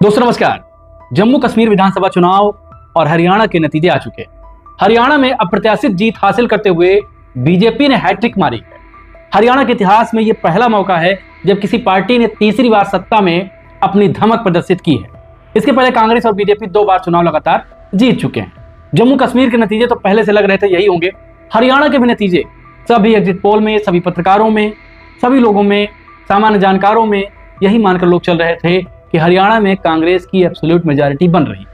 दोस्तों नमस्कार। जम्मू कश्मीर विधानसभा चुनाव और हरियाणा के नतीजे आ चुके हैं। हरियाणा में अप्रत्याशित जीत हासिल करते हुए बीजेपी ने हैट्रिक मारी है। हरियाणा के इतिहास में यह पहला मौका है जब किसी पार्टी ने तीसरी बार सत्ता में अपनी धमक प्रदर्शित की है। इसके पहले कांग्रेस और बीजेपी 2 बार चुनाव लगातार जीत चुके हैं। जम्मू कश्मीर के नतीजे तो पहले से लग रहे थे यही होंगे। हरियाणा के भी नतीजे सभी एग्जिट पोल में, सभी पत्रकारों में, सभी लोगों में, सामान्य जानकारों में यही मानकर लोग चल रहे थे कि हरियाणा में कांग्रेस की एब्सोल्यूट मेजॉरिटी बन रही।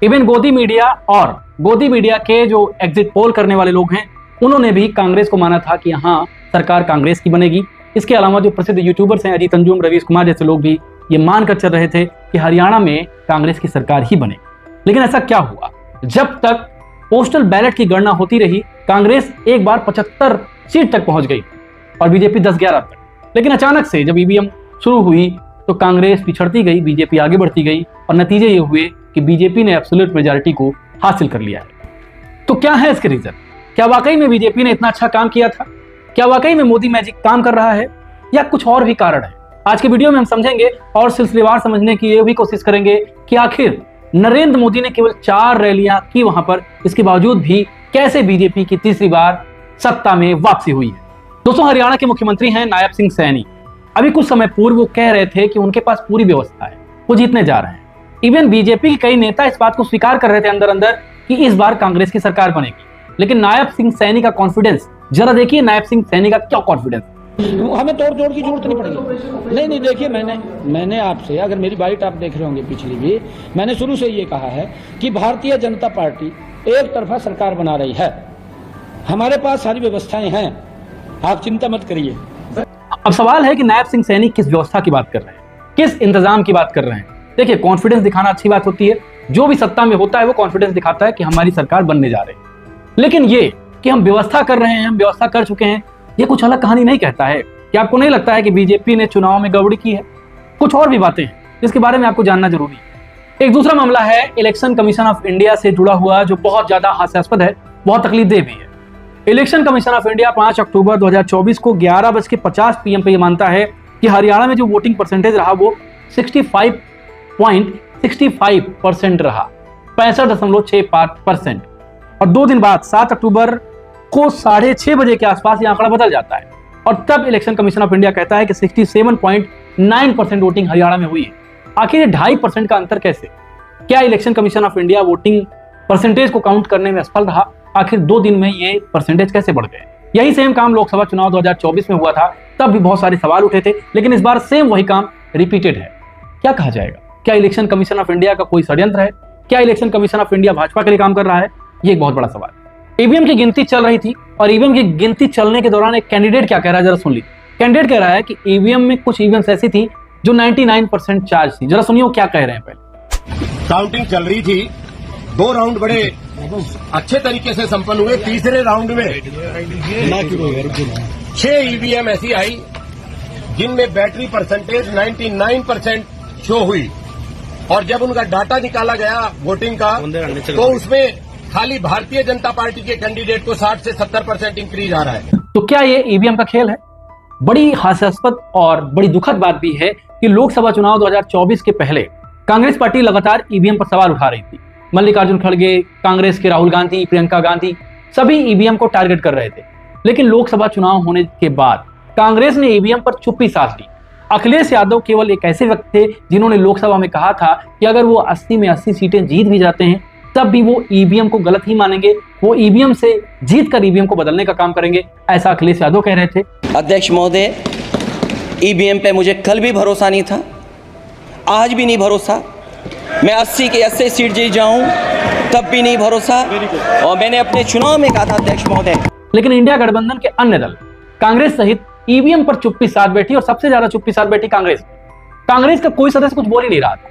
इवन गोदी मीडिया के जो एग्जिट पोल करने वाले लोग हैं उन्होंने भी कांग्रेस को माना था कि यहाँ सरकार कांग्रेस की बनेगी। इसके अलावा जो प्रसिद्ध यूट्यूबर्स हैं अजीत अंजुम, रवीश कुमार जैसे लोग भी ये मानकर चल रहे थे कि हरियाणा में कांग्रेस की सरकार ही बने। लेकिन ऐसा क्या हुआ? जब तक पोस्टल बैलेट की गणना होती रही, कांग्रेस एक बार 75 सीट तक पहुंच गई और बीजेपी 10-11 तक। लेकिन अचानक से जब ईवीएम शुरू हुई तो कांग्रेस पिछड़ती गई, बीजेपी आगे बढ़ती गई और नतीजे ये हुए कि बीजेपी ने एब्सोल्यूट मेजॉरिटी को हासिल कर लिया है। तो क्या है इसके रीजन? क्या वाकई में बीजेपी ने इतना अच्छा काम किया था? क्या वाकई में मोदी मैजिक काम कर रहा है या कुछ और भी कारण है? आज के वीडियो में हम समझेंगे और सिलसिलेवार समझने की ये भी कोशिश करेंगे कि आखिर नरेंद्र मोदी ने केवल 4 रैलियां की वहां पर, इसके बावजूद भी कैसे बीजेपी की तीसरी बार सत्ता में वापसी हुई है। दोस्तों, हरियाणा के मुख्यमंत्री हैं नायब सिंह सैनी। अभी कुछ समय पूर्व वो कह रहे थे कि उनके पास पूरी व्यवस्था है, वो जीतने जा रहे हैं। इवन बीजेपी के कई नेता इस बात को स्वीकार कर रहे थे अंदर अंदर कि इस बार कांग्रेस की सरकार बनेगी। लेकिन नायब सिंह सैनी का कॉन्फिडेंस जरा देखिए। नायब सिंह सैनी का क्या कॉन्फिडेंस। हमें तोड़ जोड़ की जरूरत नहीं पड़ेगी। नहीं देखिए, मैंने आपसे, अगर मेरी बाइट आप देख रहे होंगे पिछली भी, मैंने शुरू से ये कहा है कि भारतीय जनता पार्टी एक तरफा सरकार बना रही है। हमारे पास सारी व्यवस्थाएं हैं, आप चिंता मत करिए। अब सवाल है कि नायब सिंह सैनी किस व्यवस्था की बात कर रहे हैं, किस इंतजाम की बात कर रहे हैं। देखिए, कॉन्फिडेंस दिखाना अच्छी बात होती है। जो भी सत्ता में होता है वो कॉन्फिडेंस दिखाता है कि हमारी सरकार बनने जा रही है। लेकिन ये कि हम व्यवस्था कर रहे हैं, हम व्यवस्था कर चुके हैं, ये कुछ अलग कहानी नहीं कहता है। कि आपको नहीं लगता है कि बीजेपी ने चुनाव में गड़बड़ी की है? कुछ और भी बातें हैं जिसके बारे में आपको जानना जरूरी है। एक दूसरा मामला है इलेक्शन कमीशन ऑफ इंडिया से जुड़ा हुआ, जो बहुत ज्यादा हास्यास्पद है, बहुत तकलीफदेह भी है। इलेक्शन कमीशन ऑफ इंडिया 5 अक्टूबर 2024 को 11:50 PM पे ये मानता है कि हरियाणा में जो वोटिंग परसेंटेज रहा वो 65.65% रहा, 65.65%। और 2 दिन बाद 7 अक्टूबर को 6:30 बजे के आसपास ये आंकड़ा बदल जाता है और तब इलेक्शन कमीशन ऑफ इंडिया कहता है कि 67.9% वोटिंग हरियाणा में हुई है। आखिर ये 2.5% का अंतर कैसे? क्या election commission of India voting percentage को काउंट करने में असफल रहा? आखिर 2 दिन में ये परसेंटेज कैसे बढ़ गए? यही सेम काम लोकसभा चुनाव 2024 में हुआ था, तब भी बहुत सारे सवाल उठे थे, लेकिन इस बार सेम वही काम रिपीटेड है। क्या कहा जाएगा? क्या इलेक्शन कमीशन ऑफ इंडिया का कोई षड्यंत्र है? क्या election commission of India Bhajpa के लिए काम कर रहा है? ये एक बहुत बड़ा सवाल। ईवीएम की गिनती चल रही थी और ईवीएम की गिनती चलने के दौरान एक कैंडिडेट क्या कह रहा है, जरा सुन लीजिए। कैंडिडेट कह रहा है कि ईवीएम में कुछ ईवीएम्स ऐसी थी जो 99% चार्ज थी। जरा सुनिए वो क्या कह रहे हैं। पहले काउंटिंग चल रही थी, 2 राउंड बड़े अच्छे तरीके से संपन्न हुए। तीसरे राउंड में 6 ईवीएम ऐसी आई जिनमें बैटरी परसेंटेज 99% शो हुई और जब उनका डाटा निकाला गया वोटिंग का तो उसमें खाली भारतीय जनता पार्टी के कैंडिडेट को 60 से 70% इंक्रीज आ रहा है। तो क्या ये ईवीएम का खेल है? बड़ी हास्यास्पद और बड़ी दुखद बात भी है कि लोकसभा चुनाव 2024 के पहले कांग्रेस पार्टी लगातार ईवीएम पर सवाल उठा रही थी। मल्लिकार्जुन खड़गे, कांग्रेस के राहुल गांधी, प्रियंका गांधी सभी ईवीएम को टारगेट कर रहे थे। लेकिन लोकसभा चुनाव होने के बाद कांग्रेस ने ईवीएम पर चुप्पी साध ली। अखिलेश यादव केवल एक ऐसे व्यक्ति थे जिन्होंने लोकसभा में कहा था कि अगर वो 80 में 80 सीटें जीत भी जाते हैं तब भी वो ईवीएम को गलत ही मानेंगे, वो ईवीएम से जीत कर ईवीएम को बदलने का काम करेंगे, ऐसा अखिलेश यादव कह रहे थे। अध्यक्ष महोदय, ईवीएम पे मुझे कल भी भरोसा नहीं था, आज भी नहीं भरोसा। मैं 80 के 80 सीट जीत जाऊं तब भी नहीं भरोसा, और मैंने अपने चुनाव में कहा था अध्यक्ष महोदय। लेकिन इंडिया गठबंधन के अन्य दल कांग्रेस सहित ईवीएम पर चुप्पी साध बैठी और सबसे ज्यादा चुप्पी साध बैठी कांग्रेस का कोई सदस्य कुछ बोल ही नहीं रहा था।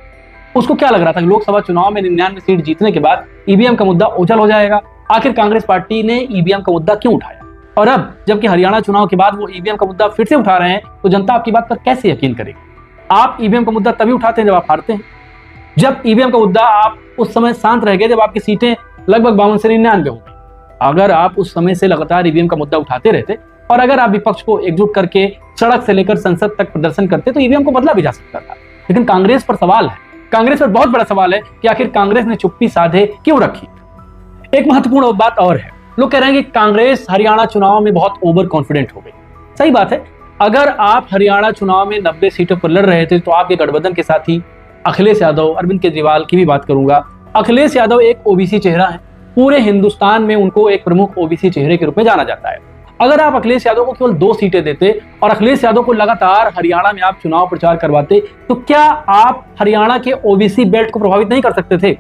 उसको क्या लग रहा था कि लोकसभा चुनाव में 99 सीट जीतने के बाद ईवीएम का मुद्दा ओझल हो जाएगा। आखिर कांग्रेस पार्टी ने ईवीएम का मुद्दा क्यों उठाया? और अब जबकि हरियाणा चुनाव के बाद वो ईवीएम का मुद्दा फिर से उठा रहे हैं तो जनता आपकी बात पर कैसे यकीन करेगी? आप ईवीएम का मुद्दा तभी उठाते हैं जब आप हारते हैं। जब ईवीएम का मुद्दा आप उस समय शांत रह गए जब आपकी सीटें लगभग 52 से 99 हो गई। अगर आप उस समय से लगातार ईवीएम का मुद्दा उठाते रहते और अगर आप विपक्ष को एकजुट करके सड़क से लेकर संसद तक प्रदर्शन करते तो ईवीएम को बदला भी जा सकता था। लेकिन कांग्रेस पर सवाल है कांग्रेस पर बहुत बड़ा सवाल है कि आखिर कांग्रेस ने चुप्पी साधे क्यों रखी। एक महत्वपूर्ण बात और है, लोग कह रहे हैं कि कांग्रेस हरियाणा चुनाव में बहुत ओवर कॉन्फिडेंट हो गई। सही बात है, अगर आप हरियाणा चुनाव में 90 सीटों पर लड़ रहे थे तो आपके गठबंधन के साथी अखिलेश यादव, अरविंद केजरीवाल की भी बात करूंगा। अखिलेश यादव एक ओबीसी चेहरा है, पूरे हिंदुस्तान में उनको एक प्रमुख ओबीसी चेहरे के रूप में जाना जाता है। अगर आप अखिलेश यादव को केवल 2 सीटें देते और अखिलेश यादव को लगातार हरियाणा में आप चुनाव प्रचार करवाते तो क्या आप हरियाणा के ओबीसी बेल्ट को प्रभावित नहीं कर सकते थे?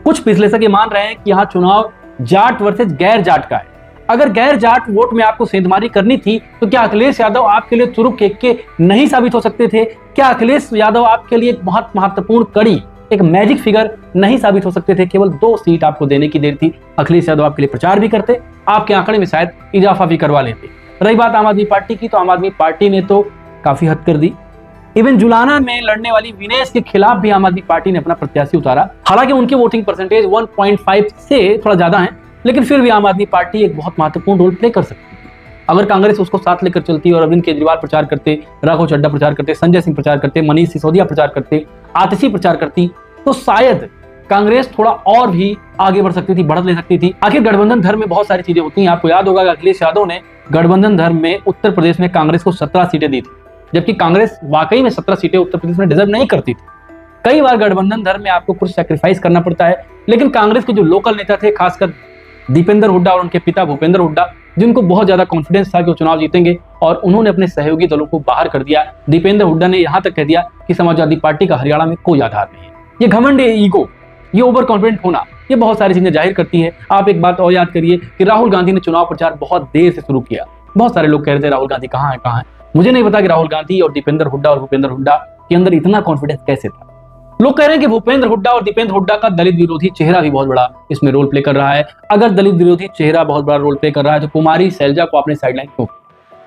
कुछ विश्लेषक ये मान रहे हैं कि यहाँ चुनाव जाट वर्सेस गैर जाट का है। अगर गैर जाट वोट में आपको सेंधमारी करनी थी तो क्या अखिलेश यादव आपके लिए चुरुक के नहीं साबित हो सकते थे? क्या अखिलेश यादव आपके लिए एक बहुत महत्वपूर्ण कड़ी, एक मैजिक फिगर नहीं साबित हो सकते थे? केवल 2 सीट आपको देने की देर थी, अखिलेश यादव आपके लिए प्रचार भी करते, आपके आंकड़े में शायद इजाफा भी करवा लेते। रही बात आम आदमी पार्टी की, तो आम आदमी पार्टी ने तो काफी हद कर दी। इवन जुलाना में लड़ने वाली विनेश के खिलाफ भी आम आदमी पार्टी ने अपना प्रत्याशी उतारा। हालांकि उनके वोटिंग परसेंटेज 1.5 से थोड़ा ज्यादा है, लेकिन फिर भी आम आदमी पार्टी एक बहुत महत्वपूर्ण रोल प्ले कर सकती थी। अगर कांग्रेस उसको साथ लेकर चलती और अरविंद केजरीवाल प्रचार करते, राघव चड्ढा प्रचार करते, संजय सिंह प्रचार करते, मनीष सिसोदिया प्रचार करते, आतिशी प्रचार करती, तो शायद कांग्रेस थोड़ा और भी आगे बढ़ सकती थी, बढ़त ले सकती थी। आखिर गठबंधन धर्म में बहुत सारी चीजें होती हैं। आपको याद होगा कि अखिलेश यादव ने गठबंधन धर्म में उत्तर प्रदेश में कांग्रेस को 17 सीटें दी थी, जबकि कांग्रेस वाकई में 17 सीटें उत्तर प्रदेश में डिजर्व नहीं करती थी। कई बार गठबंधन धर्म में आपको कुछ सैक्रिफाइस करना पड़ता है, लेकिन कांग्रेस के जो लोकल नेता थे, खासकर दीपेंद्र हुड्डा और उनके पिता भूपेंद्र हुड्डा, जिनको बहुत ज्यादा कॉन्फिडेंस था कि वो चुनाव जीतेंगे, और उन्होंने अपने सहयोगी दलों को बाहर कर दिया। दीपेंद्र हुड्डा ने यहां तक कह दिया कि समाजवादी पार्टी का हरियाणा में कोई आधार नहीं है। ये घमंड, ईगो, ये ओवर कॉन्फिडेंट होना, ये बहुत सारी चीजें जाहिर करती है। आप एक बात और याद करिए कि राहुल गांधी ने चुनाव प्रचार बहुत देर से शुरू किया। बहुत सारे लोग कह रहे थे राहुल गांधी कहाँ है। मुझे नहीं पता कि राहुल गांधी और दीपेंद्र हुड्डा और भूपेंद्र हुड्डा के अंदर इतना कॉन्फिडेंस कैसे था। लोग कह रहे हैं कि भूपेंद्र हुड्डा और दीपेंद्र हुड्डा का दलित विरोधी चेहरा भी बहुत बड़ा इसमें रोल प्ले कर रहा है। अगर दलित विरोधी चेहरा बहुत बड़ा रोल प्ले कर रहा है तो कुमारी शैलजा को आपने साइडलाइन क्यों?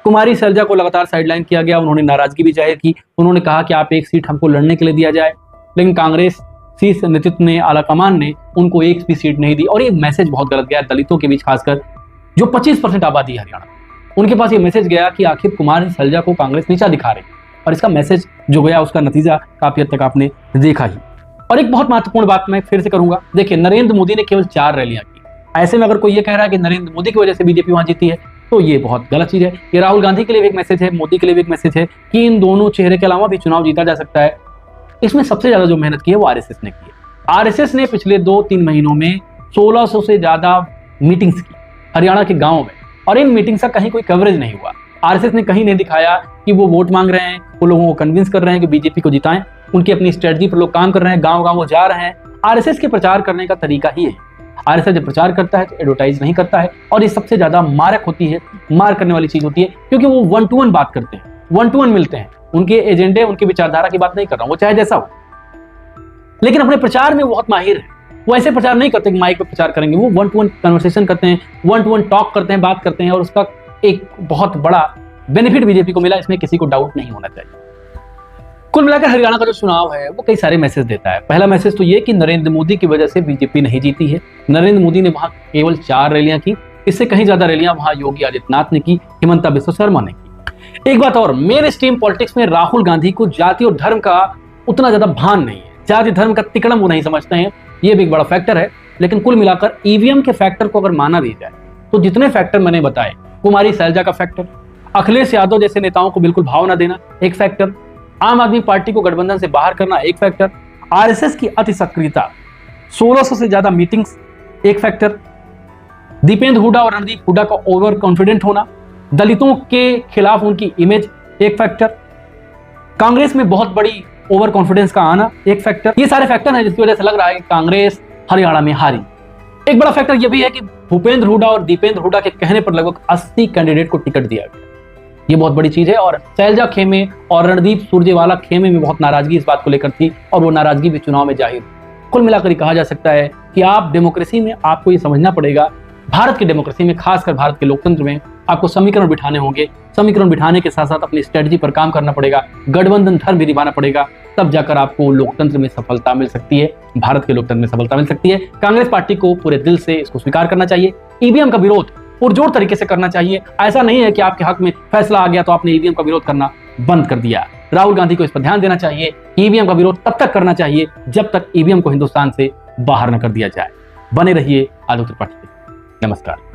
कुमारी शैलजा को लगातार साइडलाइन किया गया। उन्होंने नाराजगी भी जाहिर की। उन्होंने कहा कि आप एक सीट हमको लड़ने के लिए दिया जाए, लेकिन कांग्रेस शीर्ष नेतृत्व ने, आलाकमान ने उनको एक भी सीट नहीं दी। और ये मैसेज बहुत गलत गया दलितों के बीच, खासकर जो 25% आबादी है हरियाणा, उनके पास ये मैसेज गया कि आखिर कुमारी शैलजा को कांग्रेस नीचा दिखा रही। और इसका मैसेज जो गया उसका नतीजा काफी हद तक आपने देखा ही। और एक बहुत महत्वपूर्ण बात मैं फिर से करूंगा, देखिए नरेंद्र मोदी ने केवल 4 रैलियां की। ऐसे में अगर कोई ये कह रहा है कि नरेंद्र मोदी की वजह से बीजेपी वहां जीती है तो ये बहुत गलत चीज है। ये राहुल गांधी के लिए भी एक मैसेज है, मोदी के लिए भी एक मैसेज है कि इन दोनों चेहरे के अलावा भी चुनाव जीता जा सकता है। इसमें सबसे ज्यादा जो मेहनत की है वो आरएसएस ने की है। आरएसएस ने पिछले 2-3 महीनों में 1600 से ज्यादा मीटिंग्स की हरियाणा के गाँव में, और इन मीटिंग्स का कहीं कोई कवरेज नहीं हुआ। आरएसएस ने कहीं नहीं दिखाया कि वो वोट मांग रहे हैं, वो लोगों को कन्विंस कर रहे हैं कि बीजेपी को जिताएं। उनकी अपनी स्ट्रेटजी पर लोग काम कर रहे हैं, गांव गांव वो जा रहे हैं। आरएसएस के प्रचार करने का तरीका ही है। आरएसएस जब प्रचार करता है तो एडवर्टाइज नहीं करता है, और ये सबसे ज्यादा मारक होती है, मार करने वाली चीज होती है, क्योंकि वो 1-to-1 बात करते हैं, 1-to-1 मिलते हैं। उनके एजेंडे, उनकी विचारधारा की बात नहीं कर रहा हूं, वो चाहे जैसा हो, लेकिन अपने प्रचार में बहुत माहिर है। वो ऐसे प्रचार नहीं करते कि माइक पर प्रचार करेंगे, वो 1-to-1 कन्वर्सेशन करते हैं, 1-to-1 टॉक करते हैं, बात करते हैं, और उसका एक बहुत बड़ा बेनिफिट बीजेपी को मिला, इसमें किसी को डाउट नहीं होना चाहिए। कुल मिलाकर हरियाणा का जो चुनाव है वो कई सारे मैसेज देता है। पहला मैसेज तो ये कि नरेंद्र मोदी की वजह से बीजेपी नहीं जीती है। नरेंद्र मोदी ने वहां केवल 4 रैलियां की, इससे कहीं ज्यादा रैलियां वहां योगी आदित्यनाथ ने की, हिमंता बिस्वा शर्मा ने की। एक बात और, मेन स्ट्रीम पॉलिटिक्स में राहुल गांधी को जाति और धर्म का उतना ज्यादा भान नहीं है। जाति धर्म का तिकड़म वो नहीं समझते हैं, ये भी एक बड़ा फैक्टर है। लेकिन कुल मिलाकर ईवीएम के फैक्टर को अगर माना भी जाए तो जितने फैक्टर मैंने बताए, कुमारी शैलजा का फैक्टर, अखिलेश यादव जैसे नेताओं को बिल्कुल भाव न देना एक फैक्टर, आम आदमी पार्टी को गठबंधन से बाहर करना एक फैक्टर, आरएसएस की अति सक्रियता, 1600 से ज्यादा मीटिंग्स एक फैक्टर, दीपेंद्र हुड्डा और रणदीप हुड्डा का ओवर कॉन्फिडेंट होना, दलितों के खिलाफ उनकी इमेज एक फैक्टर, कांग्रेस में बहुत बड़ी ओवर कॉन्फिडेंस का आना एक फैक्टर। ये सारे फैक्टर हैं जिसकी वजह से लग रहा है कि कांग्रेस हरियाणा में हारी। एक बड़ा फैक्टर यह भी है कि भूपेंद्र हुड्डा और दीपेंद्र हुड्डा के कहने पर लगभग 80 कैंडिडेट को टिकट दिया गया। ये बहुत बड़ी चीज है। और शैलजा खेमे और रणदीप सुरजेवाला खेमे में बहुत नाराजगी इस बात को लेकर थी, और वो नाराजगी भी चुनाव में जाहिर। कुल मिलाकर कहा जा सकता है कि आप डेमोक्रेसी में, आपको ये समझना पड़ेगा, भारत की डेमोक्रेसी में, खासकर भारत के लोकतंत्र में आपको समीकरण बिठाने होंगे। समीकरण बिठाने के साथ साथ अपनी स्ट्रेटजी पर काम करना पड़ेगा, गठबंधन धर्म भी निभाना पड़ेगा, तब जाकर आपको लोकतंत्र में सफलता मिल सकती है, भारत के लोकतंत्र में सफलता मिल सकती है। कांग्रेस पार्टी को पूरे दिल से इसको स्वीकार करना चाहिए। ईवीएम का विरोध पुरजोर तरीके से करना चाहिए। ऐसा नहीं है कि आपके हक में फैसला आ गया तो आपने ईवीएम का विरोध करना बंद कर दिया। राहुल गांधी को इस पर ध्यान देना चाहिए। ईवीएम का विरोध तब तक करना चाहिए जब तक ईवीएम को हिंदुस्तान से बाहर न कर दिया जाए। बने रहिए आलोक त्रिपाठी। नमस्कार।